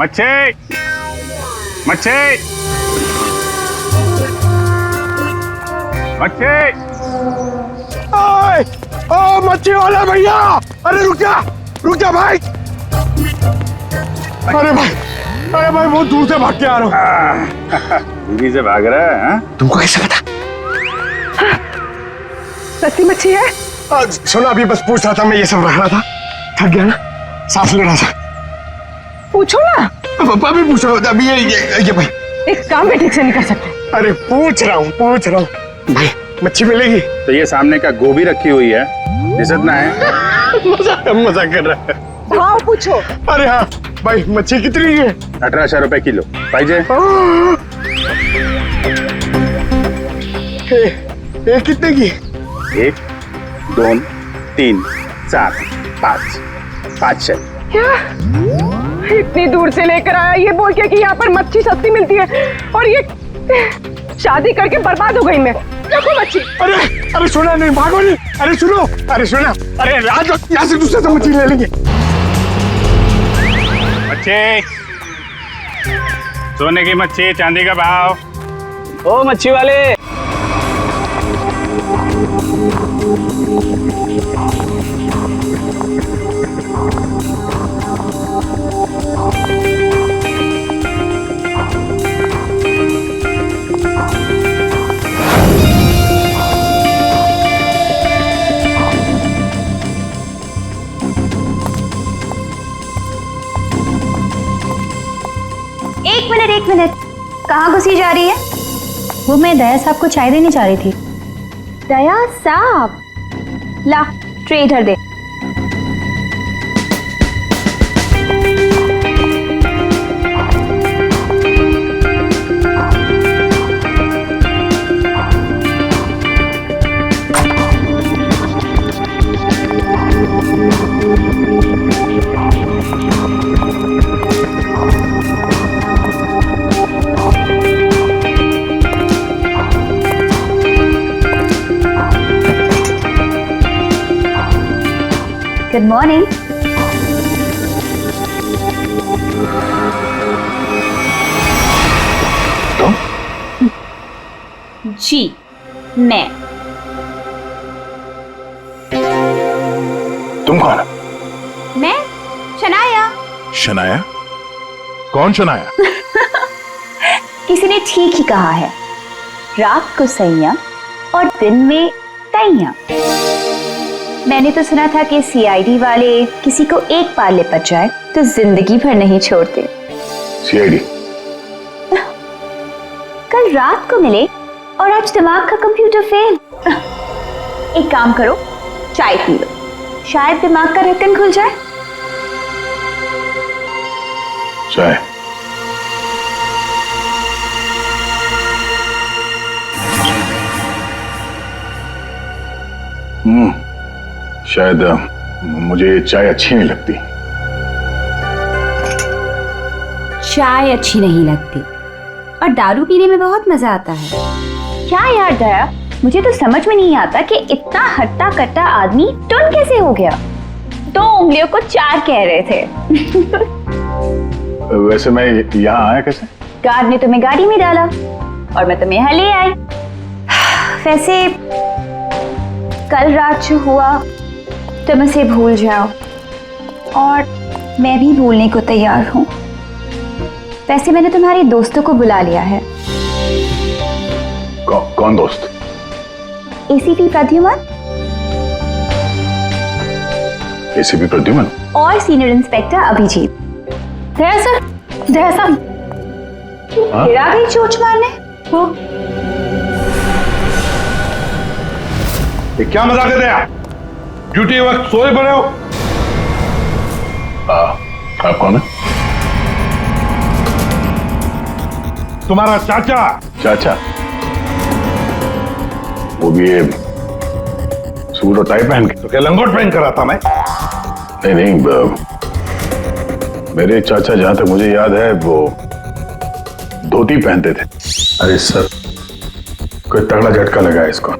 मच्छी मच्छी मच्छी। ओ मच्छी वाला भैया, अरे रुक जा भाई। अरे भाई बहुत दूर से भाग के आ रहा हूँ। दूरी से भाग रहा है? तुमको कैसे पता? सस्ती मच्छी है? सुना, अभी बस पूछ रहा था, मैं ये सब रख रहा था, थक गया ना, सांस ले रहा था। पूछो ना। अभी पूछ रहा हूँ, अभी ये भाई एक काम भी ठीक से नहीं कर सकते। अरे पूछ रहा हूँ भाई, मच्छी मिलेगी? तो ये सामने का गोभी रखी हुई है, दिसत ना है? मजाक कर रहा है। भाव पूछो। अरे हाँ भाई, मच्छी कितनी है? 1800 रुपए किलो पाहिजे। ये कितने की? 1 2 3 4 5 500। क्या इतनी दूर से लेकर आया ये बोल के कि यहाँ पर मच्छी सस्ती मिलती है, और ये शादी करके बर्बाद हो गई मैं। देखो मच्छी। अरे सुना नहीं, भागो नहीं। अरे सुनो, अरे सुना, अरे आज यहाँ से दूसरे से मच्छी ले लेंगे। मच्छी, सोने की मच्छी, चांदी का भाव। ओ मच्छी वाले, एक मिनट, कहाँ घुसी जा रही है? वो मैं दया साहब को चाय देने जा रही थी। दया साहब, ला ट्रे इधर दे। Good morning. जी मैं। तुम कौन? मैं शनाया। शनाया? कौन शनाया? किसी ने ठीक ही कहा है, रात को सैया और दिन में तैया। मैंने तो सुना था कि सीआईडी वाले किसी को एक बार लिपट जाए तो जिंदगी भर नहीं छोड़ते। सीआईडी? कल रात को मिले और आज दिमाग का कंप्यूटर फेल। एक काम करो, चाय पी लो, शायद दिमाग का ढक्कन खुल जाए। चाय? शायद मुझे ये चाय अच्छी नहीं लगती। चाय अच्छी नहीं लगती और दारू पीने में बहुत मजा आता है। क्या यार दया, मुझे तो समझ में नहीं आता कि इतना हट्टा कट्टा आदमी टुन कैसे हो गया। 2 उंगलियों को 4 कह रहे थे। वैसे मैं यहाँ आया कैसे? गार्ड ने तुम्हें गाड़ी में डाला और मैं तुम्हें यहाँ ले आई। वैसे कल रात जो हुआ तुम उसे भूल जाओ, और मैं भी भूलने को तैयार हूँ। वैसे मैंने तुम्हारे दोस्तों को बुला लिया है। कौन दोस्त? एसीपी प्रद्युमन। एसीपी प्रद्युमन और सीनियर इंस्पेक्टर अभिजीत। दया सर फिर आ गई चोट मारने। वो क्या मजाक है दया? ड्यूटी वक्त सोए पड़े हो? आप कौन है? तुम्हारा चाचा। चाचा? वो भी ये सूट और टाई पहन के? तो क्या लंगोट पहन कर आता मैं? नहीं, मेरे चाचा जहां तक मुझे याद है वो धोती पहनते थे। अरे सर, कोई तगड़ा झटका लगा है इसको।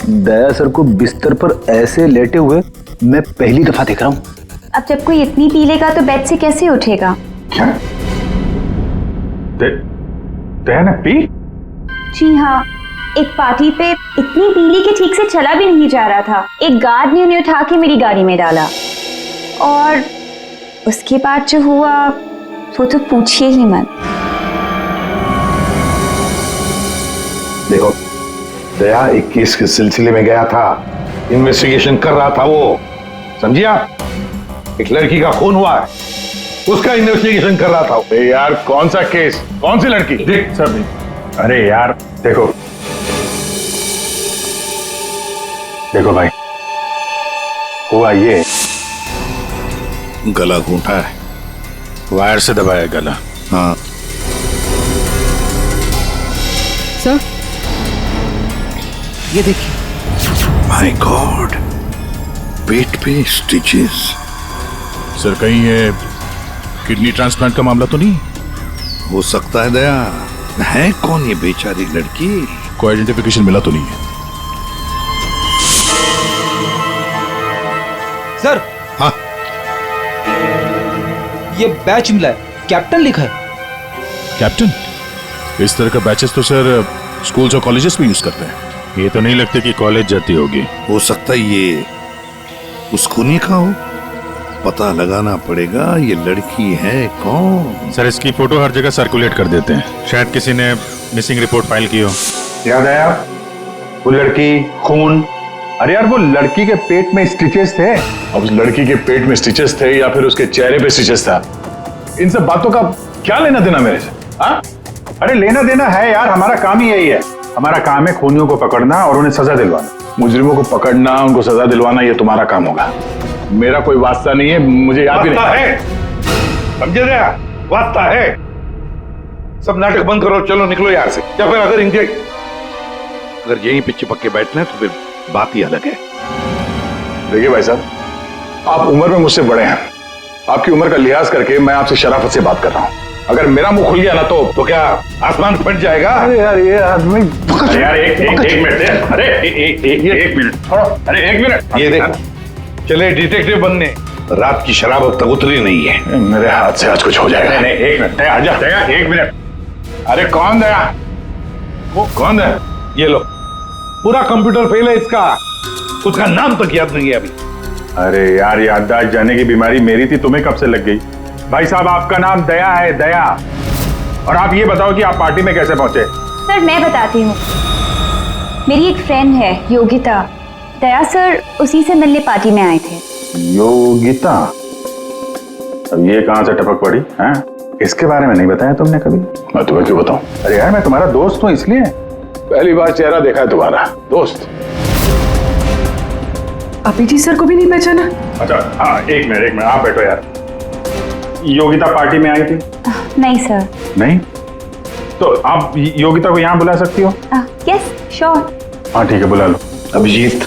दया सर को बिस्तर पर ऐसे लेटे हुए मैं पहली दफा देख रहा हूँ। अब जब कोई इतनी पी लेगा तो बेड से कैसे उठेगा? क्या दया ने पी? जी हाँ, एक पार्टी पे इतनी पी ली कि ठीक से चला भी नहीं जा रहा था। एक गार्ड ने उन्हें उठा के मेरी गाड़ी में डाला और उसके बाद जो हुआ वो तो पूछिए ही मत। देखो, दया एक केस के सिलसिले में गया था, इन्वेस्टिगेशन कर रहा था वो, समझिए आप? एक लड़की का खून हुआ है, उसका इन्वेस्टिगेशन कर रहा था। अरे यार कौन सा केस, कौन सी लड़की? देख सब, अरे यार देखो देखो भाई, हुआ ये गला घूंटा है। वायर से दबाया गला। हाँ, सर ये देखिए। माय गॉड, पेट पे स्टिचेस। सर कहीं ये किडनी ट्रांसप्लांट का मामला तो नहीं? हो सकता है दया। है कौन ये बेचारी लड़की? कोई आइडेंटिफिकेशन मिला तो नहीं है? सर हाँ, ये बैच मिला है, कैप्टन लिखा है। कैप्टन? इस तरह का बैचेस तो सर स्कूल्स और कॉलेजेस में यूज करते हैं। ये तो नहीं लगता कि कॉलेज जाती होगी। हो सकता है ये उस खूनी का हो। पता लगाना पड़ेगा ये लड़की है कौन। सर इसकी फोटो हर जगह सर्कुलेट कर देते हैं, शायद किसी ने मिसिंग रिपोर्ट फाइल की हो। याद आया वो लड़की, खून। अरे यार वो लड़की के पेट में स्टिचेस थे। अब उस लड़की के पेट में स्टिचेस थे या फिर उसके चेहरे पे स्टिचेस था, इन सब बातों का क्या लेना देना मेरे से? हाँ? अरे लेना देना है यार, हमारा काम ही यही है। हमारा काम है खूनियों को पकड़ना और उन्हें सजा दिलवाना। मुजरिमों को पकड़ना, उनको सजा दिलवाना, ये तुम्हारा काम होगा। मेरा कोई वास्ता नहीं है, मुझे याद भी वास्ता नहीं है, समझे दया? वास्ता है। सब नाटक बंद करो, चलो निकलो यहाँ से। या फिर अगर यहीं पे चिपक के बैठना है तो फिर बात ही अलग है। देखिए भाई साहब, आप उम्र में मुझसे बड़े हैं, आपकी उम्र का लिहाज करके मैं आपसे शराफत से बात कर रहा हूँ। अगर मेरा मुंह खुल गया ना तो क्या आसमान फट जाएगा? अरे यार ये आदमी, अरे यार एक मिनट, अरे एक मिनट छोड़ो, अरे एक मिनट। ये देखो, चले डिटेक्टिव बनने, रात की शराब अब तक उतरी नहीं है। मेरे हाथ से आज कुछ हो जाएगा। नहीं एक मिनट, दया आजा, दया एक मिनट। अरे कौन दया? वो कौन है? ये लो, पूरा कंप्यूटर फेल है इसका, उसका नाम तक याद नहीं है अभी। अरे यार याददाश्त जाने की बीमारी मेरी थी, तुम्हें कब से लग गई? भाई साहब आपका नाम दया है, दया। और आप ये बताओ कि आप पार्टी में कैसे पहुंचे? सर मैं बताती हूँ। मेरी एक फ्रेंड है योगिता, दया सर उसी से मिलने पार्टी में आए थे। योगिता? अब ये कहां से टपक पड़ी हैं? इसके बारे में नहीं बताया तुमने कभी? मैं तुम्हें क्यों बताऊं? अरे यार मैं तुम्हारा दोस्त हूं इसलिए। पहली बार चेहरा देखा है तुम्हारा दोस्त। अभिजीत सर को भी नहीं पहचाना? अच्छा हाँ एक मिनट आप बैठो यार। योगिता पार्टी में आई थी? नहीं सर। नहीं? तो आप योगिता को यहाँ बुला सकती हो? Yes sure. हाँ ठीक है बुला लो। अभिजीत,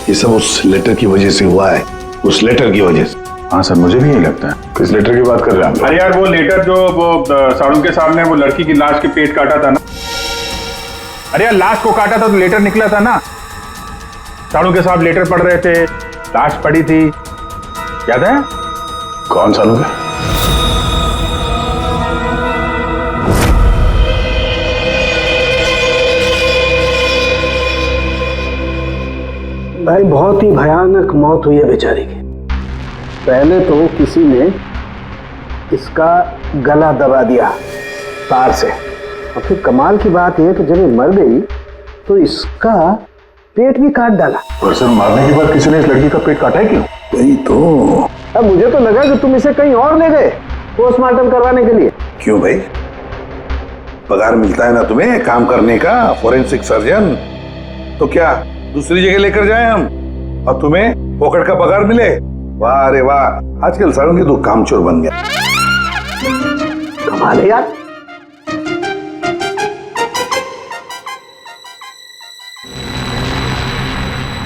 ये सब उस लेटर की वजह से हुआ है, उस लेटर की वजह से। हाँ सर मुझे भी यही लगता है। किस लेटर की बात कर रहे हैं आप? अरे यार वो लेटर जो वो साड़ू के सामने वो लड़की की लाश के पेट काटा था ना। अरे यार लाश को काटा था तो लेटर निकला था ना। साड़ू के साहब लेटर पढ़ रहे थे, लाश पड़ी थी, याद है? कौन सा लोग? भाई बहुत ही भयानक मौत हुई है बेचारी की। पहले तो किसी ने इसका गला दबा दिया तार से, और फिर कमाल की बात यह कि जब ये मर गई तो इसका पेट भी काट डाला। और सर मारने के बाद किसी ने इस लड़की का पेट काटा है क्यों? वही तो। अब मुझे तो लगा कि तुम इसे कहीं और ले गए पोस्टमार्टम करवाने के लिए। क्यों भाई, पगार मिलता है ना तुम्हें काम करने का, फॉरेंसिक सर्जन। तो क्या दूसरी जगह लेकर जाए हम और तुम्हें पोकट का पगार मिले? वाह अरे वाह, आजकल सारों की तो कामचोर बन गया। कमाल है यार।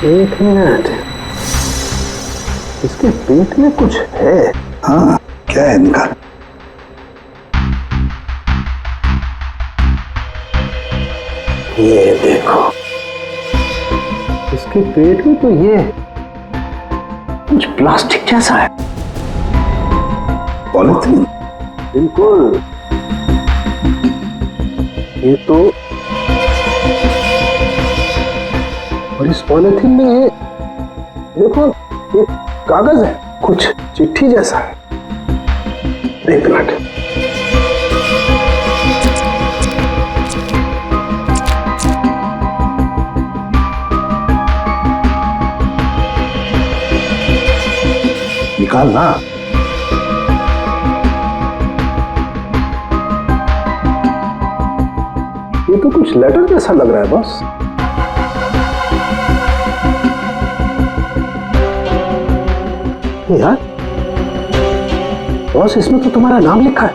एक मिनट, इसके पेट में कुछ है। हाँ, क्या है इनका? ये देखो, इसके पेट में तो ये कुछ प्लास्टिक जैसा है। पॉलिथीन? बिल्कुल। ये तो, और इस पॉलिथीन में देखो एक कागज है, कुछ चिट्ठी जैसा है। एक मिनट, निकाल ना। ये तो कुछ लेटर जैसा लग रहा है बॉस। यार बॉस, इसमें तो तुम्हारा नाम लिखा है,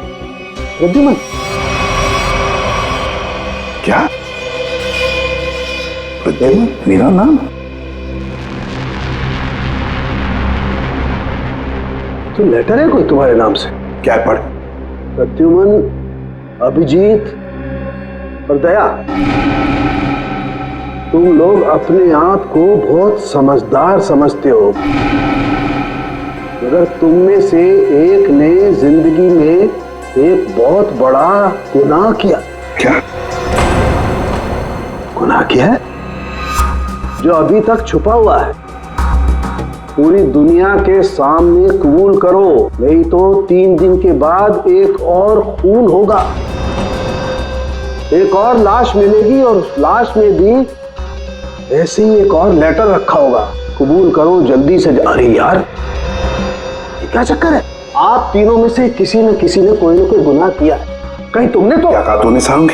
प्रद्युमन। क्या? प्रद्युमन मेरा नाम? तो लेटर है कोई तुम्हारे नाम से? क्या पढ़? प्रद्युमन, अभिजीत और दया, तुम लोग अपने आप को बहुत समझदार समझते हो, मगर तुम में से एक ने जिंदगी में एक बहुत बड़ा गुनाह किया। क्या गुनाह किया है जो अभी तक छुपा हुआ है। पूरी दुनिया के सामने कबूल करो, नहीं तो 3 दिन के बाद एक और खून होगा, एक और लाश मिलेगी और उस लाश में भी ऐसे ही एक और लेटर रखा होगा। कबूल करो जल्दी से। अरे यार, ये क्या चक्कर है? आप तीनों में से किसी न किसी ने कोई ना कोई गुनाह किया है। कहीं तुमने तो? क्या कहा तूने सारंग?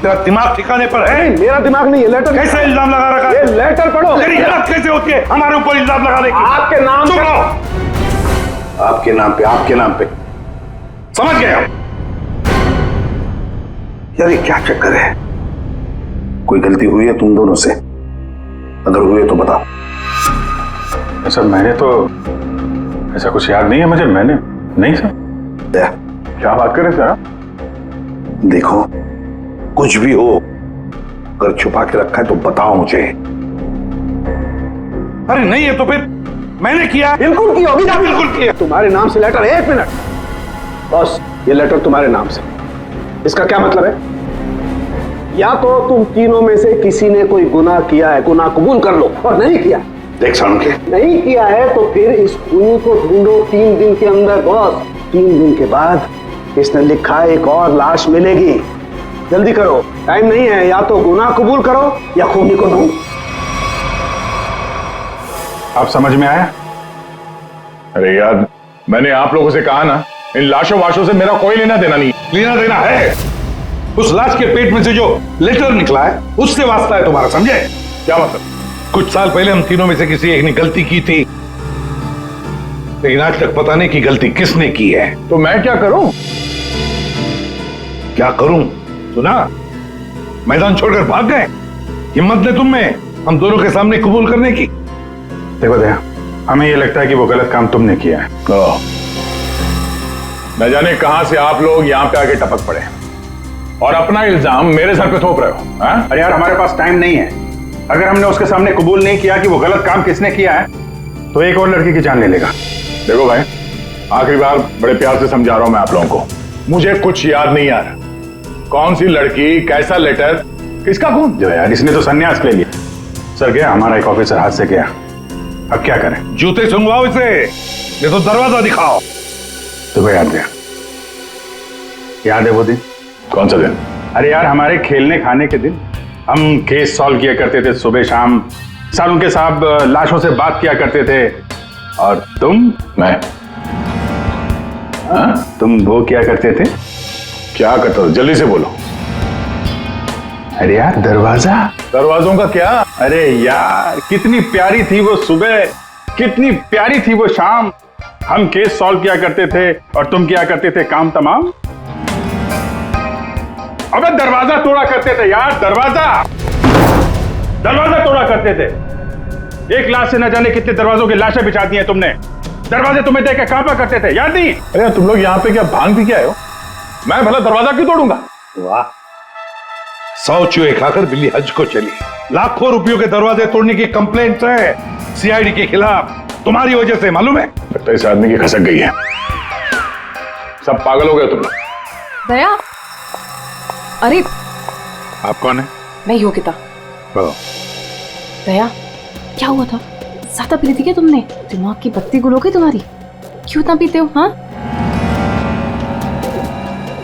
तेरा दिमाग ठिकाने पर है? मेरा दिमाग नहीं है। लेटर कैसे इल्जाम लगा रखा है? ये लेटर पढ़ो। तेरी हिम्मत कैसे होती है हमारे ऊपर इल्जाम लगाने की? आपके नाम चुप पे। रहो। आपके नाम पे, आपके नाम पे। समझ गए हम। यार ये क्या चक्कर है? कोई गलती हुई है तुम दोनों से? अगर हुई है तो बताओ। सर मैंने तो ऐसा कुछ याद नहीं है मुझे। मैंने नहीं सर। दया, क्या बात कर रहे सर? देखो कुछ भी हो, अगर छुपा के रखा है तो बताओ मुझे। अरे नहीं है तो फिर मैंने किया। बिल्कुल की होगी ना? बिल्कुल किया। तुम्हारे नाम से लेटर। 1 मिनट बॉस, ये लेटर तुम्हारे नाम से, इसका क्या मतलब है? या तो तुम तीनों में से किसी ने कोई गुनाह किया है, गुनाह कबूल कर लो, और नहीं किया। देख सारंग, नहीं किया है तो फिर इस खूनी को ढूंढो 3 दिन के अंदर बॉस। 3 दिन के बाद इसने लिखा है एक और लाश मिलेगी। जल्दी करो, टाइम नहीं है। या तो गुनाह कबूल करो या खूनी को ढूंढो। आप समझ में आया? अरे यार, मैंने आप लोगों से कहा ना, इन लाशों वाशों से मेरा कोई लेना देना नहीं। लेना देना है। उस लाश के पेट में से जो लेटर निकला है उससे वास्ता है तुम्हारा, समझे? क्या मतलब? कुछ साल पहले हम तीनों में से किसी एक ने गलती की थी, लेकिन आज तक पता नहीं कि गलती किसने की है। तो मैं क्या करूं? क्या करूं? सुना, मैदान छोड़कर भाग गए। हिम्मत ने तुम में हम दोनों के सामने कबूल करने की। देखो दया, हमें ये लगता है कि वो गलत काम तुमने किया है। न जाने कहां से आप लोग यहां पे आके टपक पड़े और अपना इल्जाम मेरे सर पे थोप रहे हो। हाँ? अरे यार, हमारे पास टाइम नहीं है। अगर हमने उसके सामने कबूल नहीं किया कि वो गलत काम किसने किया है तो एक और लड़की की जान ले लेगा। देखो भाई, आखिरी बार बड़े प्यार से समझा रहा हूं मैं आप लोगों को, मुझे कुछ याद नहीं आ रहा। कौन सी लड़की, कैसा लेटर, किसका खून? जो यार, इसने तो संन्यास ले लिया। सर गया, हमारा एक ऑफिसर हाथ से गया। अब क्या करें? जूते सुंघवाओ इसे, ये तो दरवाजा दिखाओ। तुम्हें याद गया? याद है वो दिन? कौन सा दिन? अरे यार, हमारे खेलने खाने के दिन हम केस सॉल्व किया करते थे सुबह शाम। सारुण के साहब लाशों से बात किया करते थे। और मैं? तुम वो क्या करते थे? क्या करता था? जल्दी से बोलो। अरे यार, दरवाजा। दरवाजों का क्या? अरे यार, कितनी प्यारी थी वो सुबह, कितनी प्यारी थी वो शाम। हम केस सॉल्व किया करते थे और तुम क्या करते थे? काम तमाम। अबे दरवाजा तोड़ा करते थे यार, दरवाजा तोड़ा करते थे। एक लाश से न जाने कितने दरवाजों की लाशें बिछा दी हैं तुमने। दरवाजे तुम्हें देख के कांपा करते थे, याद नहीं? अरे तुम लोग यहाँ पे क्या भांग पी के आए हो? मैं भला दरवाजा क्यों तोड़ूंगा? वाह, 100 चूहे खाकर बिल्ली हज को चली। लाखों रुपयों के दरवाजे तोड़ने की कंप्लेंट है सीआईडी के खिलाफ, तुम्हारी वजह से, मालूम है? लगता है इस आदमी की खसक गई है। सब पागल हो गए तुम लोग। दया, अरे आप कौन है? मैं योगिता। बताओ। दया, क्या हुआ था? ज्यादा पी ली थी क्या तुमने? दिमाग की बत्ती गुल हो गई तुम्हारी? क्यों इतना पीते हो? हाँ,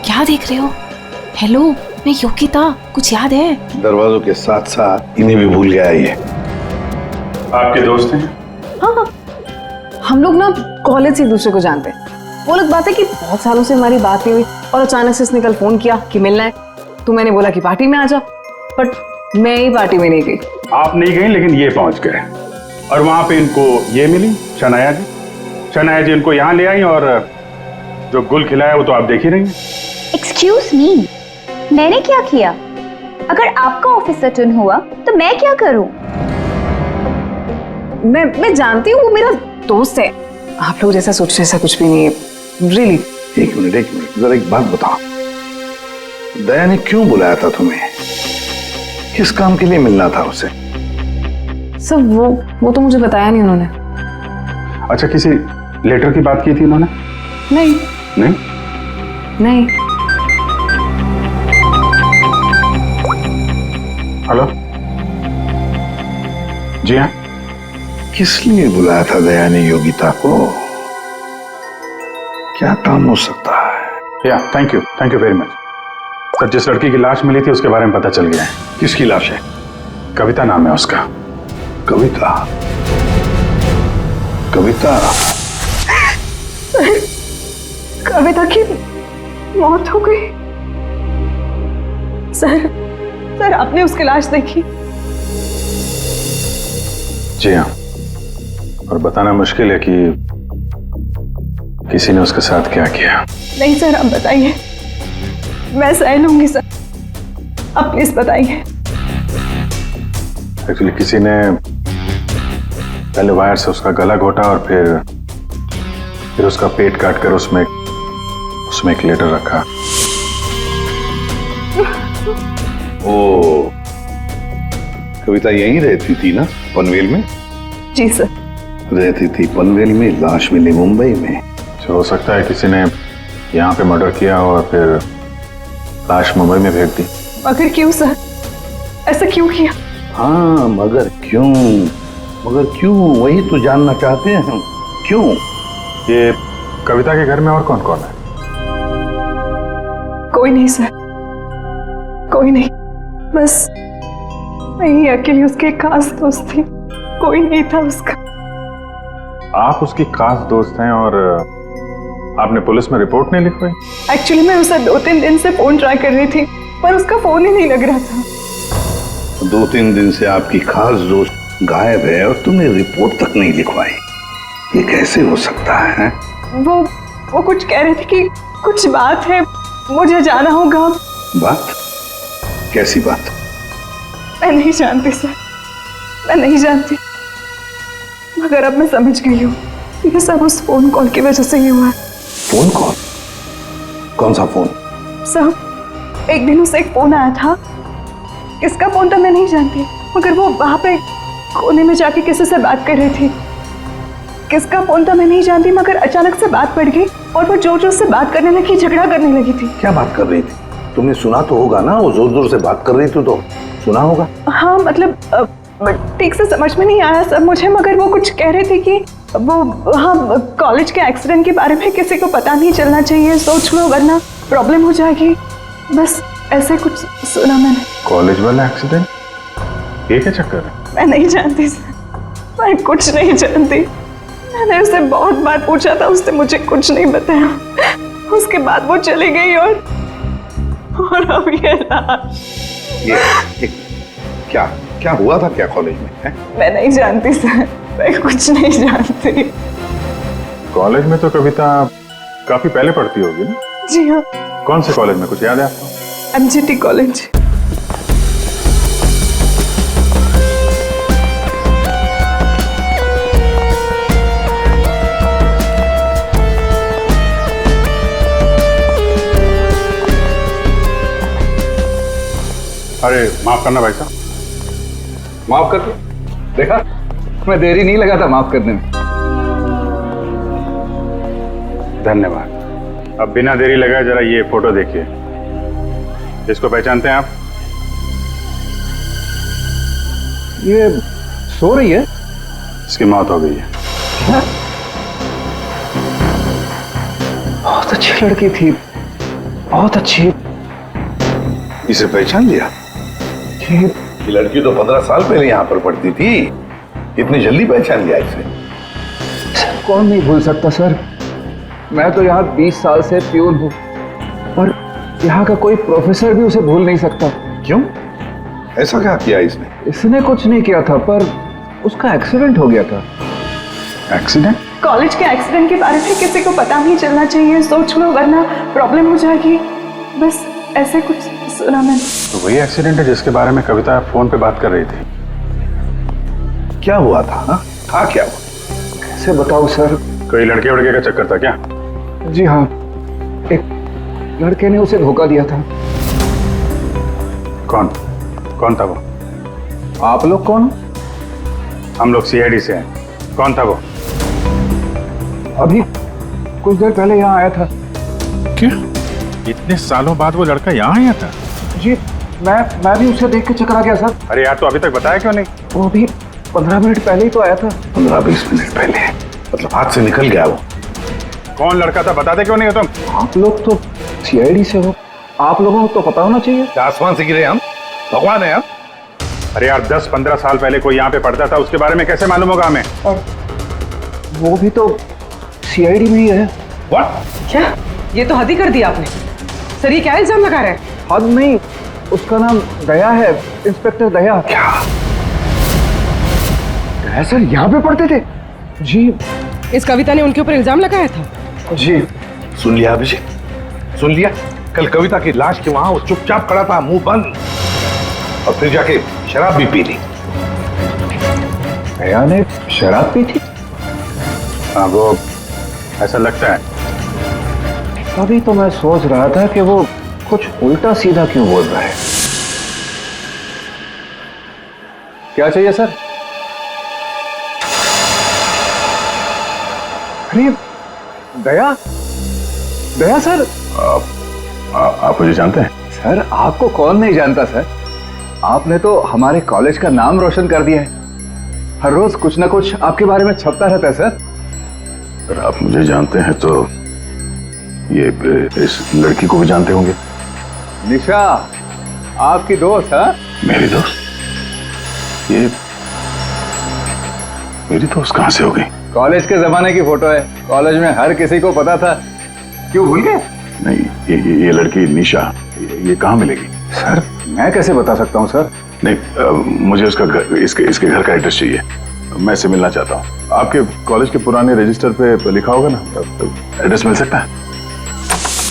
क्या देख रहे हो? हेलो, मैं योगिता, कुछ याद है? दरवाजों के साथ साथ इन्हें भी भूल गया ये। आपके दोस्त हैं? हाँ, हम लोग ना कॉलेज से एक दूसरे को जानते हैं। वो लोग बात है कि बहुत सालों से हमारी बात नहीं हुई और अचानक से इसने कल फोन किया कि मिलना है, तो मैंने बोला कि पार्टी में आ जा, बट मैं ही पार्टी में नहीं गई। आप नहीं गई, लेकिन ये पहुंच गए और वहां पे इनको ये मिली, शनाया जी। शनाया जी इनको यहाँ ले आई और जो गुल खिलाया वो तो आप देख ही रही हैं। एक्सक्यूज मी, मैंने क्या किया? अगर आपका ऑफिसर टर्न हुआ तो मैं क्या करूं? मैं जानती हूँ वो मेरा दोस्त है। आप लोग जैसा सोच रहे ऐसा कुछ भी नहीं है, रियली। एक मिनट, जरा एक बात बताओ, दया ने क्यों बुलाया था तुम्हें? किस काम के लिए मिलना था उसे? सर वो तो मुझे बताया नहीं उन्होंने। अच्छा, किसी लेटर की बात की थी उन्होंने? नहीं नहीं? नहीं। हेलो जी हाँ। किस लिए बुलाया था दया ने योगिता को? क्या काम हो सकता है? या thank you very much sir. जिस लड़की की लाश मिली थी उसके बारे में पता चल गया है। किसकी लाश है? कविता नाम है उसका। कविता? कविता की मौत हो गई। सर आपने उसकी लाश देखी? जी हाँ, और बताना मुश्किल है कि किसी ने उसके साथ क्या किया। नहीं सर, आप बताइए, मैं सह लूंगी सर, आप प्लीज बताइए। एक्चुअली किसी ने पहले वायर से उसका गला घोटा और फिर उसका पेट काटकर उसमें एक लेटर रखा। ओ, कविता यहीं रहती थी ना, पनवेल में? जी सर। रहती थी पनवेल में, लाश मिली मुंबई में। तो हो सकता है किसी ने यहाँ पे मर्डर किया और फिर लाश मुंबई में भेज दी। मगर क्यों सर? ऐसा क्यों किया? हाँ, मगर क्यों वही तो जानना चाहते हैं हम। क्यों? ये कविता के घर में और कौन कौन है? कोई नहीं सर, कोई नहीं, बस मैं ही अकेली उसके खास दोस्त थी, कोई नहीं था उसका। आप उसकी खास दोस्त हैं और आपने पुलिस में रिपोर्ट नहीं लिखवाई? एक्चुअली मैं उसे 2-3 दिन से फोन ट्राई कर रही थी, पर उसका फोन ही नहीं लग रहा था। 2-3 दिन से आपकी खास दोस्त गायब है और तुमने रिपोर्ट तक नहीं लिखवाई, ये कैसे हो सकता है? वो कुछ कह रहे थे कि कुछ बात है, मुझे जाना होगा। बात? कैसी बात? मैं नहीं जानती सर, मैं नहीं जानती, मगर अब मैं समझ गई हूँ ये सब उस फोन कॉल की वजह से ही हुआ है। Phone call? कौन सा फोन? सर, एक दिन उसे एक फोन आया था, किसका फोन था मैं नहीं जानती, मगर वो वहां पे कोने में जाके किसी से बात कर रही थी। किसका फोन था मैं नहीं जानती, मगर अचानक से बात पड़ गई और वो जोर जोर से बात करने लगी, झगड़ा करने लगी थी। क्या बात कर रही थी? तुमने सुना तो होगा ना, वो जोर जोर से बात कर रही थी तो सुना होगा। हाँ, मतलब ठीक से समझ में नहीं आया सर मुझे, मगर वो कुछ कह रहे थे कि वो हाँ कॉलेज के एक्सीडेंट के बारे में किसी को पता नहीं चलना चाहिए, सोच लो वरना प्रॉब्लम हो जाएगी, बस ऐसे कुछ सुना मैंने। कॉलेज वाला एक्सीडेंट? ये क्या चक्कर है? मैं नहीं जानती सर, मैं कुछ नहीं जानती। मैंने उसे बहुत बार पूछा था, उसने मुझे कुछ नहीं बताया। उसके बाद वो चली गई और अब ये लाश। ये क्या हुआ था क्या कॉलेज में है? मैं नहीं जानती सर, मैं कुछ नहीं जानती। कॉलेज में तो कविता काफी पहले पढ़ती होगी ना? जी हाँ। कौन से कॉलेज में, कुछ याद है आपको? MGT college. अरे माफ करना भाई साहब। माफ कर दो। देखा, मैं देरी नहीं लगा था माफ करने में। धन्यवाद। अब बिना देरी लगाए जरा ये फोटो देखिए। इसको पहचानते हैं आप? ये सो रही है। इसकी मौत हो गई है। बहुत अच्छी लड़की थी, बहुत अच्छी। इसे पहचान लिया? ये ये लड़की तो 15 साल पहले यहाँ पर पढ़ती थी, इतनी जल्दी पहचान लिया इसे? कौन नहीं भूल सकता सर। मैं तो यहाँ 20 साल से प्यून हूँ और यहाँ का कोई प्रोफेसर भी उसे भूल नहीं सकता। क्यों? ऐसा क्या किया इसने? इसने कुछ नहीं किया था, पर उसका एक्सीडेंट हो गया था। एक्सीडेंट? कॉलेज के एक्सीडेंट के बारे में किसी को पता नहीं चलना चाहिए, सोच लो, वरना प्रॉब्लम हो जाएगी। बस ऐसे कुछ सुना मैंने। तो वही एक्सीडेंट है जिसके बारे में कविता फोन पे बात कर रही थी। क्या हुआ था? हाँ, था क्या हुआ? कैसे बताऊँ सर? कोई लड़के वड़के का चक्कर था क्या? जी हाँ, एक लड़के ने उसे धोखा दिया था। कौन? कौन था वो? आप लोग कौन? हम लोग सीआईडी से हैं। कौन था वो? अभी कुछ देर पहले यहाँ आया था। क्या? इतने सालों बाद वो लड़का यहाँ आया था? जी, मैं भी उसे देख के चकरा गया सर। अरे यार, तो अभी तक बताया क्यों नहीं? वो अभी 15 मिनट पहले ही तो आया था। 15-20 मिनट पहले? मतलब हाथ से निकल गया वो? कौन लड़का था बताते क्यों नहीं हो तुम? आप लोग तो सीआईडी से हो, आप लोगों को तो पता होना चाहिए। आसमान से गिरे हम? भगवान है हम? अरे यार, 10-15 साल पहले कोई यहाँ पे पढ़ता था, उसके बारे में कैसे मालूम होगा हमें? और वो भी तो सीआईडी में ही है। What? क्या? ये तो हद ही कर दिया आपने। सर, ये क्या इल्जाम लगा रहे हैं? हद नहीं, उसका नाम दया है, इंस्पेक्टर दया। क्या? दया सर यहाँ पे पढ़ते थे? जी। इस कविता ने उनके ऊपर इल्जाम लगाया था? जी। सुन लिया अभिषेक? सुन लिया? कल कविता की लाश के वहां वो चुपचाप खड़ा था, मुंह बंद, और फिर जाके शराब भी पी ली। दया ने शराब पी थी? हाँ, वो ऐसा लगता है। तभी तो मैं सोच रहा था कि वो कुछ उल्टा सीधा क्यों बोल रहा है। क्या चाहिए सर? अरे दया, दया सर। आप मुझे जानते हैं? सर, आपको कौन नहीं जानता सर। आपने तो हमारे कॉलेज का नाम रोशन कर दिया है। हर रोज कुछ ना कुछ आपके बारे में छपता रहता है सर। अगर आप मुझे जानते हैं तो ये इस लड़की को भी जानते होंगे। निशा, आपकी दोस्त है? मेरी दोस्त? ये मेरी दोस्त कहां से हो गई? कॉलेज के जमाने की फोटो है, कॉलेज में हर किसी को पता था। क्यों भूल गए? नहीं, ये लड़की निशा, ये कहाँ मिलेगी? सर, मैं कैसे बता सकता हूँ सर? नहीं, मुझे उसका घर, इसके घर का एड्रेस चाहिए। मैं इससे मिलना चाहता हूँ। आपके कॉलेज के पुराने रजिस्टर पे लिखा होगा ना, एड्रेस मिल सकता है?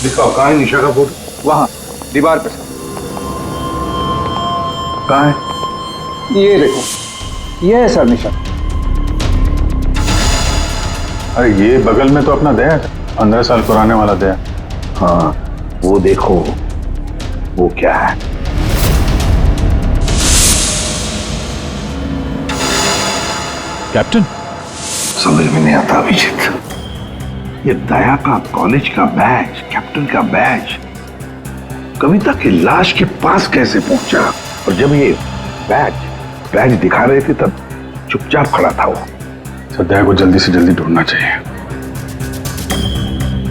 दिखाओ, कहाँ है निशा का फोटो? वहाँ दीवार पे सर। कहाँ है? ये देखो, ये है सर निशा। अरे ये बगल में तो अपना दया है, 15 साल पुराने वाला दया। हाँ, वो देखो, वो क्या है? कैप्टन, समझ में नहीं आता अभिजीत। ये दया का कॉलेज का बैच, कैप्टन का बैच, कविता की लाश के पास कैसे पहुंचा? और जब ये बैच दिखा रहे थे तब चुपचाप खड़ा था वो। सर, दया को जल्दी से जल्दी ढूंढना चाहिए।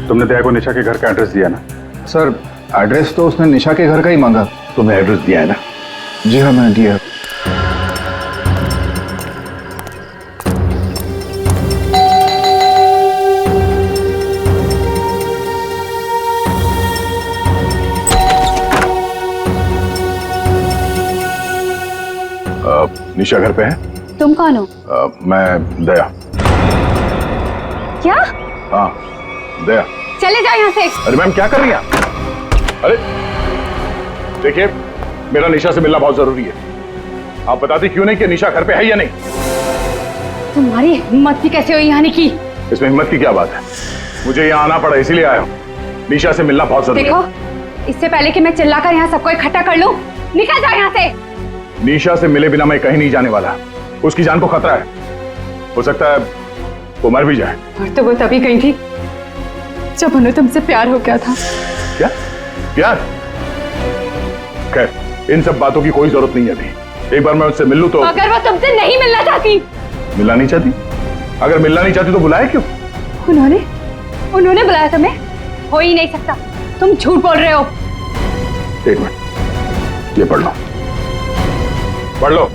तुमने दया को निशा के घर का एड्रेस दिया ना? सर, एड्रेस तो उसने निशा के घर का ही मांगा। तुमने एड्रेस दिया है ना? जी हाँ, मैंने दिया। निशा घर पे है? तुम कौन हो? मैं दया। क्या? हाँ, दया। चले जाओ यहाँ से। अरे मैम, क्या कर रही हैं आप? अरे देखिए, मेरा निशा से मिलना बहुत जरूरी है। आप बताती क्यों नहीं कि निशा घर पे है या नहीं? तुम्हारी हिम्मत भी कैसे हुई यहाँ की? इसमें हिम्मत की क्या बात है? मुझे यहाँ आना पड़ा, इसीलिए आया हूँ। निशा से मिलना बहुत जरूरी है। देखो, इससे पहले कि मैं चिल्लाकर यहाँ सबको इकट्ठा कर लूं, निकल जाओ यहाँ से। निशा से मिले बिना मैं कहीं नहीं जाने वाला। उसकी जान को खतरा है, हो सकता है वो मर भी जाए। और तो वो तभी गई थी जब उन्हें तुमसे प्यार हो गया था। क्या प्यार? खैर इन सब बातों की कोई जरूरत नहीं है अभी। एक बार मैं उससे मिल लूं तो। अगर वो तुमसे नहीं मिलना चाहती? मिलना नहीं चाहती? अगर मिलना नहीं चाहती तो बुलाए क्यों? उन्होंने बुलाया तुम्हें? हो ही नहीं सकता, तुम झूठ बोल रहे हो। एक मिनट, ये पढ़ लो, पढ़ लो।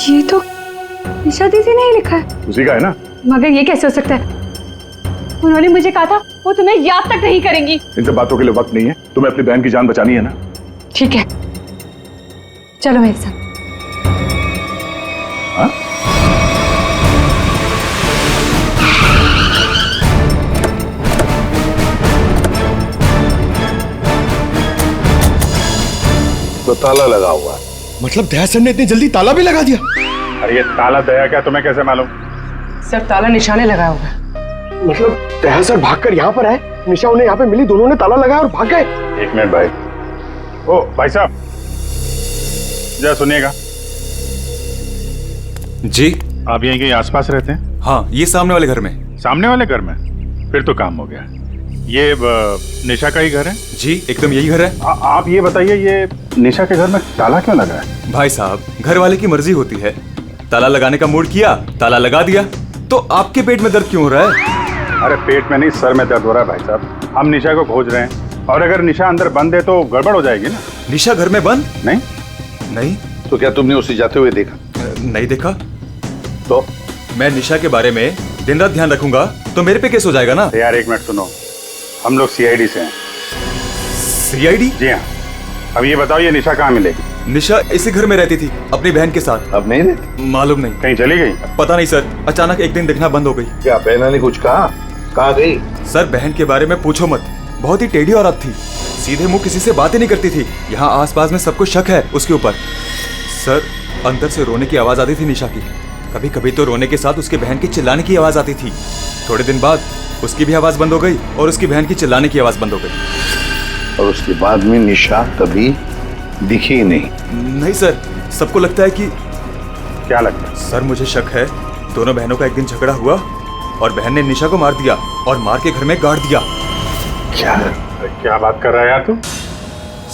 ये तो निशा दीदी ने ही लिखा है। उसी का है ना? मगर ये कैसे हो सकता है? उन्होंने मुझे कहा था वो तुम्हें याद तक नहीं करेंगी। इन सब बातों के लिए वक्त नहीं है, तुम्हें अपनी बहन की जान बचानी है ना। ठीक है, चलो मेरे साथ। हाँ? तो ताला लगा हुआ है। मतलब दया सर ने इतनी जल्दी ताला भी लगा दिया? अरे ये ताला दया क्या, तुम्हें कैसे मालूम? सर ताला निशा ने लगाया होगा। मतलब दया सर भागकर यहाँ पर आए, निशा उन्हें यहाँ पे मिली, दोनों ने ताला लगाया और भाग गए। एक मिनट भाई। ओ भाई साहब, जरा सुनिएगा। जी? आप यहीं के आसपास रहते हैं? हाँ, ये सामने वाले घर में। सामने वाले घर में? फिर तो काम हो गया। ये निशा का ही घर है? जी, एकदम यही घर है। आप ये बताइए, ये निशा के घर में ताला क्यों लगा है? भाई साहब, घर वाले की मर्जी होती है। ताला लगाने का मूड किया, ताला लगा दिया। तो आपके पेट में दर्द क्यों हो रहा है? अरे पेट में नहीं, सर में दर्द हो रहा है भाई साहब। हम निशा को खोज रहे हैं और अगर निशा अंदर बंद है तो गड़बड़ हो जाएगी ना। निशा घर में बंद? नहीं नहीं। तो क्या तुमने उसे जाते हुए देखा? नहीं देखा। तो मैं निशा के बारे में दिन रात ध्यान रखूंगा तो मेरे पे केस हो जाएगा ना। यार एक मिनट सुनो, हम लोग सीआईडी से हैं। सीआईडी? जी हाँ। अब ये बताओ, ये निशा कहाँ मिलेगी? निशा इसी घर में रहती थी अपनी बहन के साथ। अब नहीं रहती? मालूम नहीं, कहीं चली गई? पता नहीं सर, अचानक एक दिन दिखना बंद हो गई। क्या बहना ने कुछ कहा? कहाँ गई? सर बहन के बारे में पूछो मत, बहुत ही टेढ़ी औरत थी। सीधे मुंह किसी से बातें नहीं करती थी। यहाँ आसपास में सबको शक है उसके ऊपर। सर अंदर से रोने की आवाज आती थी निशा की। कभी कभी तो रोने के साथ उसके बहन की चिल्लाने की आवाज आती थी। थोड़े दिन बाद उसकी भी आवाज बंद हो गई और उसकी बहन की चिल्लाने की आवाज बंद हो गई। और उसके बाद में निशा कभी दिखी ही नहीं? नहीं सर, सबको लगता है कि। क्या लगता है? सर मुझे शक है दोनों बहनों का एक दिन झगड़ा हुआ और बहन ने निशा को मार दिया और मार के घर में गाड़ दिया। क्या बात कर रहा है यार तू?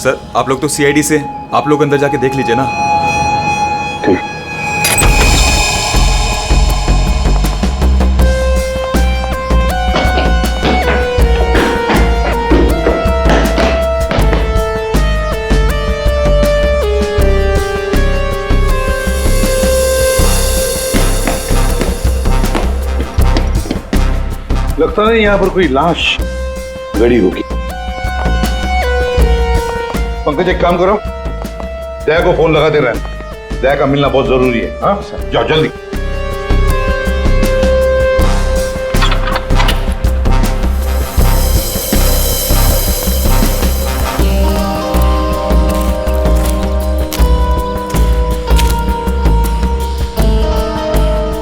सर आप लोग तो सीआईडी से, आप लोग अंदर जाके देख लीजिए ना। ठीक। लगता नहीं यहाँ पर कोई लाश गड़ी होगी। पंकज एक काम करो, दया को फोन लगा दे रहे हैं। दया का मिलना बहुत जरूरी है। हाँ जाओ जल्दी।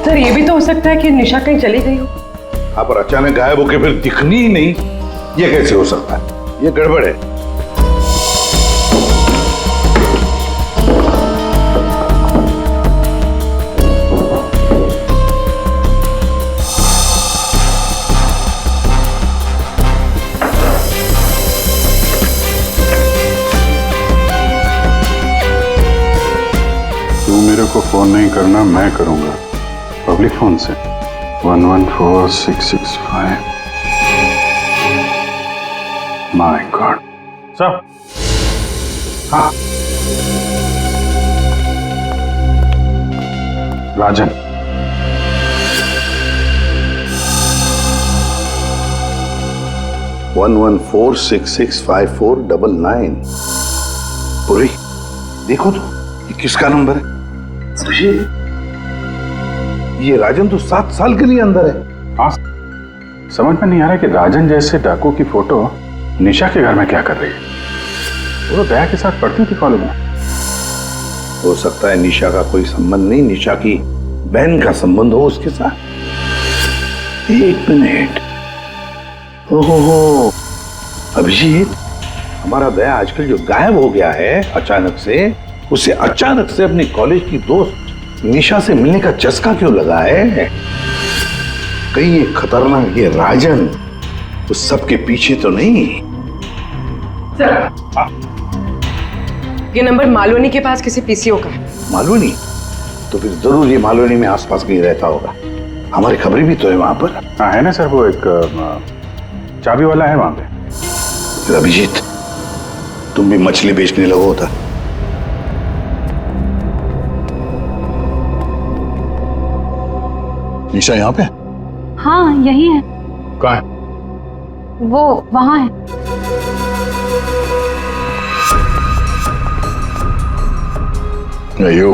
सर ये भी तो हो सकता है कि निशा कहीं चली गई हो। हाँ पर अचानक गायब होके फिर दिखनी ही नहीं, ये कैसे हो सकता है? ये गड़बड़ है। तू मेरे को फोन नहीं करना, मैं करूंगा पब्लिक फोन से। 114665। My God. सर हाँ, राजन। वन 114665499। पूरी देखो तो ये किसका नंबर है? ये राजन तो 7 साल के लिए अंदर है। हाँ, समझ में नहीं आ रहा कि राजन जैसे डाकू की फोटो निशा के घर में क्या कर रही है। वो तो दया के साथ पढ़ती थी कॉलेज में। हो सकता है निशा का कोई संबंध नहीं, निशा की बहन का संबंध हो उसके साथ। 1 मिनट। ओहो, अभिजीत, हमारा दया आजकल जो गायब हो गया है अचानक से, उसे अचानक से अपनी कॉलेज की दोस्त निशा से मिलने का चस्का क्यों लगा है? कहीं ये खतरनाक ये राजन उस सब के पीछे तो नहीं? ये नंबर मालवनी के पास किसी पीसीओ का है। मालूनी? तो फिर जरूर ये मालूनी में आसपास कहीं रहता होगा। हमारी खबरें भी तो है वहां पर। हाँ है ना सर, वो एक चाबी वाला है वहां पे। फिर अभिजीत, तुम भी मछली बेचने लगो था। निशा यहाँ पे? हाँ यही है। कहाँ है? वो वहां है। यो,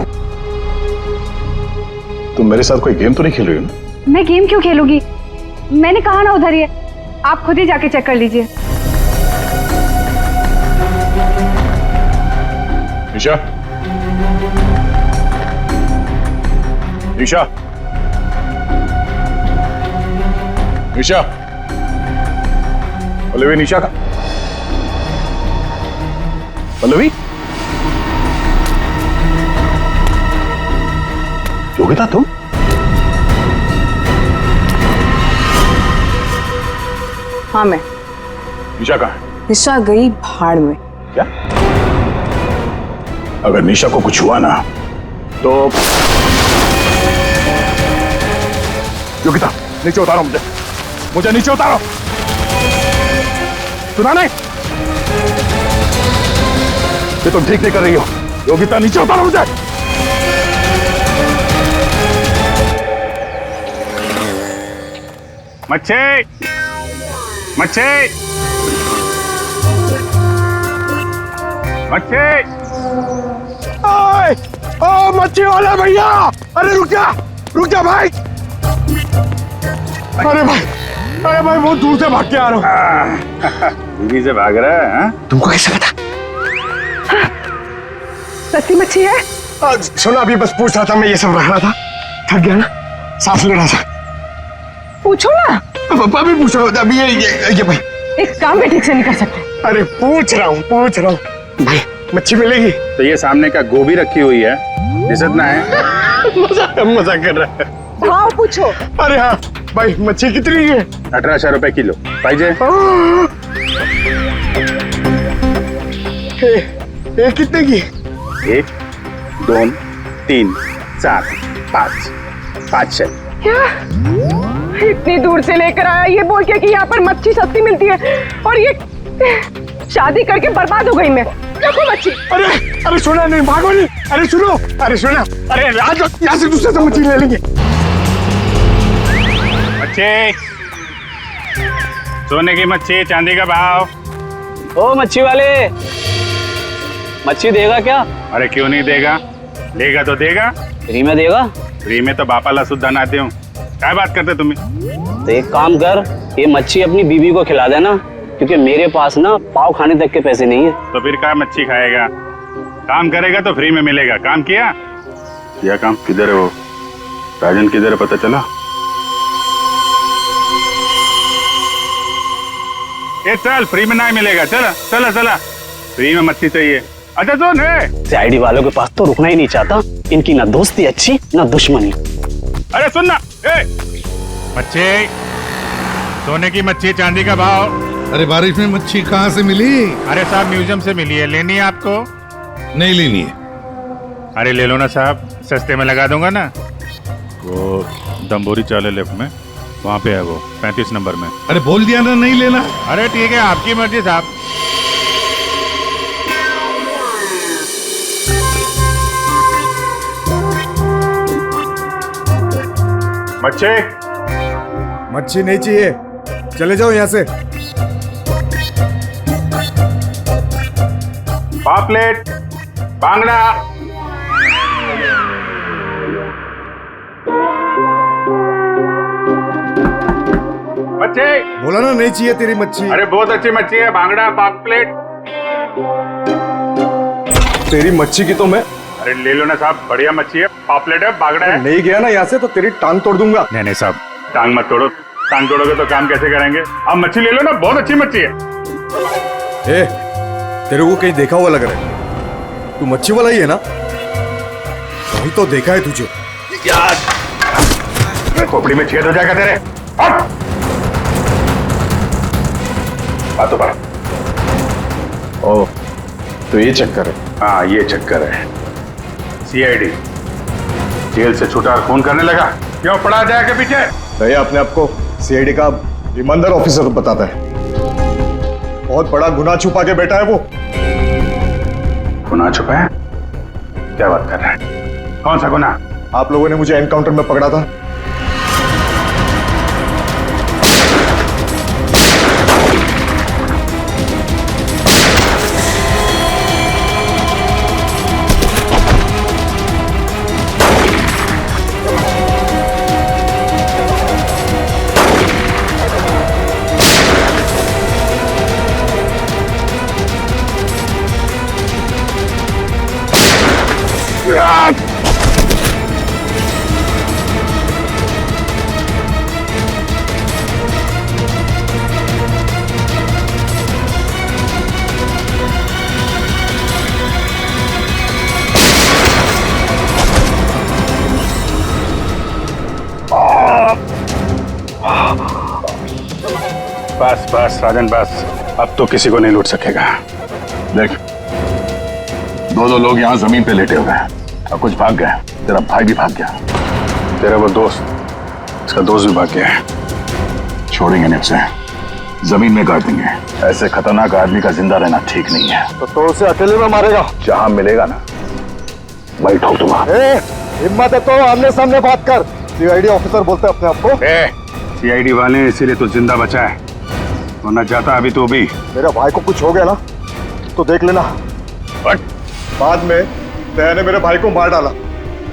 तुम मेरे साथ कोई गेम तो नहीं खेल रही हो ना? मैं गेम क्यों खेलूंगी? मैंने कहा ना उधर ही है, आप खुद ही जाके चेक कर लीजिए। निशा, निशा, निशा, पल्लवी, निशा का पल्लवी, योगिता तुम? हाँ मैं। निशा कहाँ है? निशा गई भाड़ में। क्या? अगर निशा को कुछ हुआ ना तो योगिता, नीचे उतारो मुझे नीचे उतारो। सुना नहीं? ये तुम ठीक नहीं कर रही हो। योगिता, नीचे उतारो मुझे। मच्छी, मच्छी, मच्छी। ओ मच्छी वाला भैया, अरे रुक जा भाई। अरे भाई बहुत दूर से भाग के आ रहा हूँ। बीवी से भाग रहा है? हाँ? तुमको कैसे पता? सस्ती मच्छी है? सुना, अभी बस पूछ रहा था, मैं ये सब रख रहा था, थक गया ना, सांस ले रहा था। पूछो ना। पापा भी पूछ रहा था अभी। ये भाई एक काम भी ठीक से नहीं कर सकते। अरे पूछ रहा हूँ भाई, मच्छी मिलेगी? तो ये सामने का गोभी रखी हुई है, दिसत ना है? मजाक कर रहा है। भाव पूछो। अरे हाँ भाई, मच्छी कितनी है? 1800 रुपए किलो पाहिजे। ये कितने की? 1, 2, 3, 4, 5, 500। क्या इतनी दूर से लेकर आया ये बोल के कि यहाँ पर मच्छी सस्ती मिलती है, और ये शादी करके बर्बाद हो गई मैं। देखो मच्छी। अरे सुना नहीं, भागो नहीं। अरे सुनो, अरे सुना, अरे आज यहाँ से दूसरे से मच्छी ले लेंगे। मच्छी, सोने की मच्छी, चांदी का भाव। ओ मच्छी वाले, मच्छी देगा क्या? अरे क्यों नहीं देगा, लेगा तो देगा। फ्री में देगा? फ्री में तो बापाला सुद्धा ना दे। क्या बात करते तुम्हें? तो एक काम कर, ये मच्छी अपनी बीवी को खिला देना, क्योंकि मेरे पास ना पाव खाने तक के पैसे नहीं है। तो फिर क्या मच्छी खाएगा? काम करेगा तो फ्री में मिलेगा। काम किया? काम किधर है वो? राजन किधर है पता चला? ये चल, फ्री में नहीं मिलेगा। चला फ्री में मच्छी चाहिए। अच्छा सुन है, सीआईडी वालों के पास तो रुकना ही नहीं चाहता, इनकी ना दोस्ती अच्छी ना दुश्मनी। अरे सुन ना, मच्छी, सोने की मच्छी, चांदी का भाव। अरे बारिश में मच्छी कहाँ से मिली? अरे साहब म्यूजियम से मिली है, लेनी है आपको? नहीं लेनी है। अरे ले लो ना साहब, सस्ते में लगा दूंगा ना। वो दम्बोरी चाले लेफ्ट में, वहाँ पे है वो 35 नंबर में। अरे बोल दिया ना नहीं लेना। अरे ठीक है, आपकी मर्जी साहब। मच्छी नहीं चाहिए, चले जाओ यहाँ से। पापलेट, बांगड़ा। मच्छी बोला ना नहीं चाहिए तेरी मच्छी। अरे बहुत अच्छी मच्छी है, बांगड़ा, पापलेट। तेरी मच्छी की तो मैं। अरे ले लो ना साहब, बढ़िया मच्छी है, पापलेट है, बांगड़ा है। नहीं गया ना यहाँ से तो तेरी टांग तोड़ दूंगा। नहीं नहीं साहब, टांग मत तोड़ो। टांग तोड़ोगे तो काम कैसे करेंगे? आप मच्छी ले लो ना, बहुत अच्छी मच्छी है। ए, तेरे को कहीं देखा हुआ लग रहा है। तू मच्छी वाला ही है ना? कहीं तो देखा है तुझे। यार खोपड़ी में छेद हो जाएगा तेरे। हट! बातों बात। ओ, तो ये चक्कर है। हाँ ये चक्कर है। सीआईडी जेल से छूटा और खून करने लगा, क्यों पड़ा जाएगा पीछे? भैया अपने आप को सीआईडी का ईमानदार ऑफिसर बताता है। बहुत बड़ा गुनाह छुपा के बैठा है वो। गुनाह छुपा है? क्या बात कर रहा है? कौन सा गुनाह? आप लोगों ने मुझे एनकाउंटर में पकड़ा था। बस बस राजन बस, अब तो किसी को नहीं लूट सकेगा। देख, दो लोग यहाँ जमीन पे लेटे हुए हैं और कुछ भाग गए। तेरा भाई भी भाग गया। तेरा वो दोस्त, इसका दोस्त भी भाग गया है। छोड़ेंगे नहीं उसे, जमीन में गाड़ देंगे। ऐसे खतरनाक आदमी का जिंदा रहना ठीक नहीं है। तो उसे अकेले में मारेगा? जहां मिलेगा ना वही ठोक दूंगा। हिम्मत है तो आमने सामने बात कर। सीआईडी ऑफिसर बोलते अपने आप को। सीआईडी वाले इसीलिए तो जिंदा बचा है, वरना जाता अभी तो भी। मेरा भाई को कुछ हो गया ना तो देख लेना। बाद में दया ने मेरे भाई को मार डाला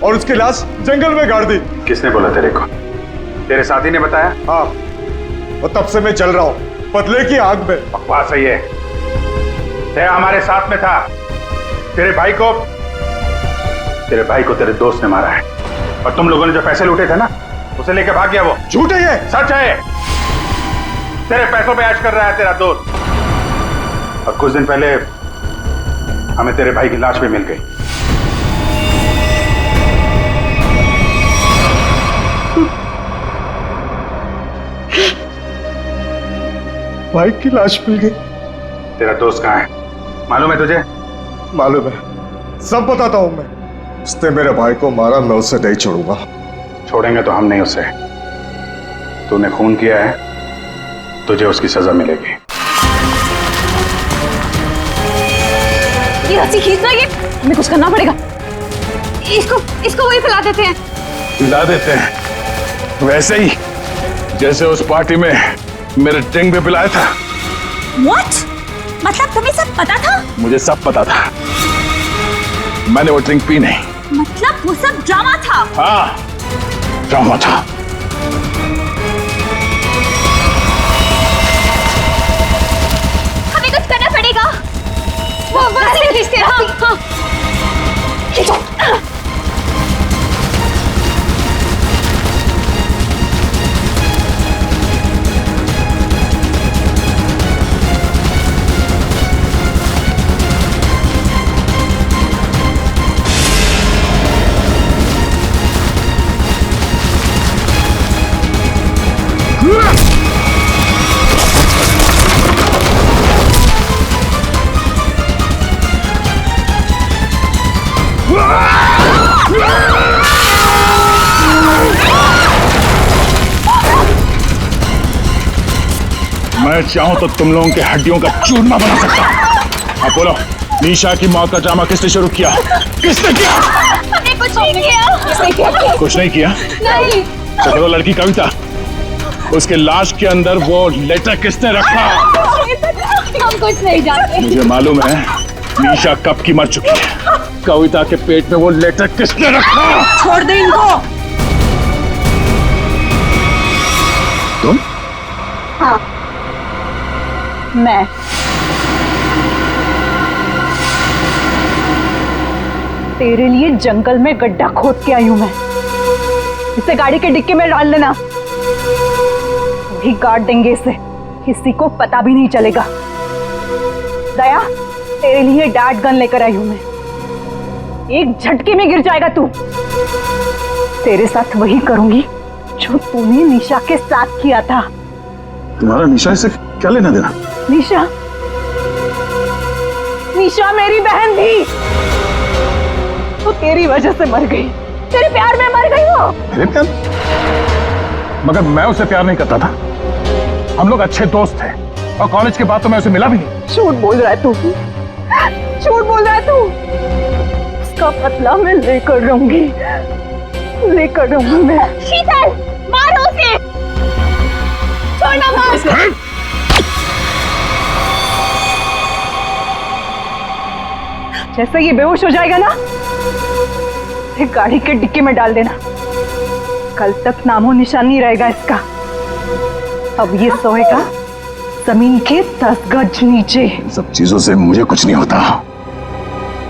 और उसकी लाश जंगल में गाड़ दी। किसने बोला तेरे को? तेरे साथी ने बताया? हाँ, और तब से मैं जल रहा हूँ बदले की आग में। बकवास है ये। दया हमारे साथ में था। तेरे भाई को तेरे दोस्त ने मारा है, और तुम लोगों ने जो पैसे लूटे थे ना, उसे लेके भाग गया वो। झूठ है ये? सच है। तेरे पैसों पे ऐश कर रहा है तेरा दोस्त। और कुछ दिन पहले हमें तेरे भाई की लाश भी मिल गई। भाई की लाश मिल गई? तेरा दोस्त कहाँ है मालूम है तुझे? मालूम है, सब बताता हूं मैं। उसने मेरे भाई को मारा, मैं उसे नहीं छोड़ूंगा। छोड़ेंगे तो हम नहीं उसे। तूने खून किया है, तुझे उसकी सजा मिलेगी। ये रस्सी खींच रही है, हमें कुछ करना पड़ेगा। इसको वही फैला देते हैं। हिला देते हैं वैसे ही जैसे उस पार्टी में मेरे टिंग पे पिलाया था। What? मतलब तुम्हें सब पता था? मुझे सब पता था, मैंने वो ड्रिंक पी नहीं। मतलब वो सब ड्रामा था? हाँ, ड्रामा था। हमें कुछ करना पड़ेगा। वो रस्सी खींचते हैं। हाँ। खींचो। मैं चाहूं तो तुम लोगों के हड्डियों का चूरमा बना सकता हूं। अब बोलो, निशा की मौत का ड्रामा किसने शुरू किया? किसने किया? हमने कुछ नहीं किया। कुछ नहीं किया? नहीं। तो वो लड़की कविता, उसके लाश के अंदर वो लेटर किसने रखा? हम कुछ नहीं जानते। मुझे मालूम है निशा कब की मर चुकी है। कविता के पेट में वो लेटर किसने रखा? छोड़ दे इनको। तुम? हाँ, मैं। तेरे लिए जंगल में गड्ढा खोद के आई हूं मैं। इसे गाड़ी के डिक्की में डाल लेना, भी गाड़ देंगे इसे, किसी को पता भी नहीं चलेगा। दया, तेरे लिए डार्ट गन लेकर आई हूं मैं। एक झटके में गिर जाएगा तू। तेरे साथ वही करूंगी जो तूने निशा के साथ किया था। तुम्हारा निशा से क्या लेना देना? निशा, निशा मेरी बहन थी। वो तेरी वजह से मर गई, तेरे प्यार में मर गई वो। मेरे प्यार? मगर मैं उसे प्यार नहीं करता था। हम लोग अच्छे दोस्त थे और कॉलेज के बाद तो मैं उसे मिला भी नहीं। झूठ बोल रहा है तू, झूठ बोल रहा है तू। उसका बदला मैं लेकर रहूंगी, लेकर रहूंगी मैं। शीतल, मारो उसे। छोड़ना मार उसे। जैसे ये बेहोश हो जाएगा ना, एक गाड़ी के डिक्की में डाल देना। कल तक नामो निशान नहीं रहेगा इसका। अब ये सोएगा जमीन के 10 गज नीचे। इन सब चीजों से मुझे कुछ नहीं होता।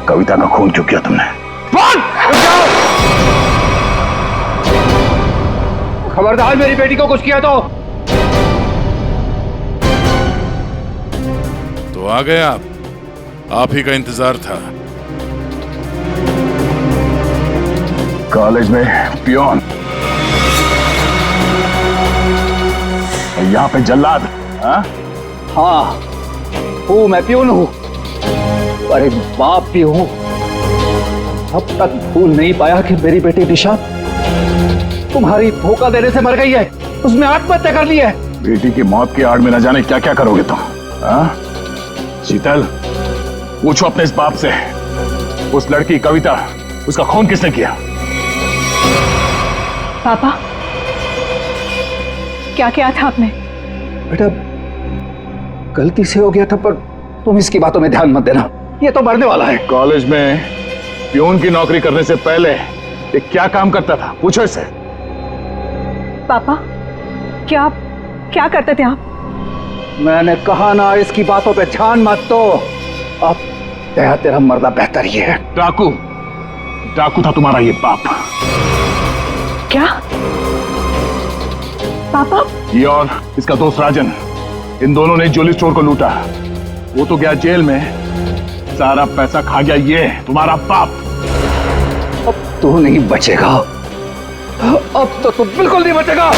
कविता का खून क्यों किया तुमने? खबरदार मेरी बेटी को कुछ किया तो आ गए आप ही का इंतजार था। कॉलेज में पियोन, यहाँ पे जल्लाद। हाँ, हूँ मैं पियोन हूँ, पर एक बाप भी हूँ। अब तक भूल नहीं पाया कि मेरी बेटी निशा तुम्हारी धोखा देने से मर गई है। उसने आत्महत्या कर ली है। बेटी की मौत की आड़ में न जाने क्या क्या करोगे तुम। शीतल, पूछो अपने इस बाप से, उस लड़की कविता, उसका खून किसने किया? पापा, क्या किया था आपने? बेटा, गलती से हो गया था, पर तुम इसकी बातों में ध्यान मत देना। ये तो मरने वाला है। कॉलेज में पियोन की नौकरी करने से पहले ये क्या काम करता था? पूछो इसे। पापा, क्या करते थे आप? मैंने कहा ना, इसकी बातों पे ध्यान मत दो। अब तेरा मर्दा बेहतर ही है। डाकू था तुम्हारा ये बाप। क्या पापा? ये और इसका दोस्त राजन, इन दोनों ने ज्वेलरी स्टोर को लूटा। वो तो गया जेल में, सारा पैसा खा गया ये तुम्हारा बाप। अब तू नहीं बचेगा। अब तो तू बिल्कुल नहीं बचेगा।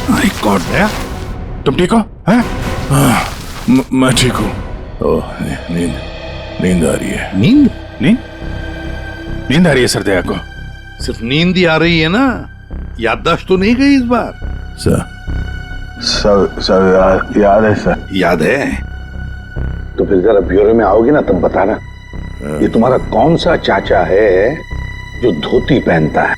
माय गॉड, दया, तुम ठीक हो? मैं ठीक हूँ। ओह, नींद आ रही है। नींद आ रही है सर दया को? सिर्फ नींद ही आ रही है ना, याददाश्त तो नहीं गई इस बार? सर याद है सर। याद है तो फिर जरा ब्यूरो में आओगे ना तब बताना। ये तुम्हारा कौन सा चाचा है जो धोती पहनता है?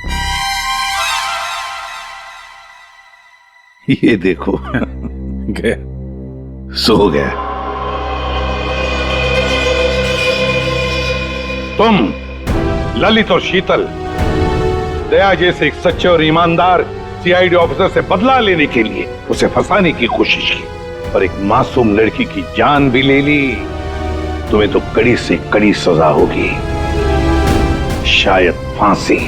ये देखो गया, सो गया। तुम ललित और शीतल दया जैसे एक सच्चे और ईमानदार सीआईडी ऑफिसर से बदला लेने के लिए उसे फंसाने की कोशिश की और एक मासूम लड़की की जान भी ले ली। तुम्हें तो कड़ी से कड़ी सजा होगी, शायद फांसी।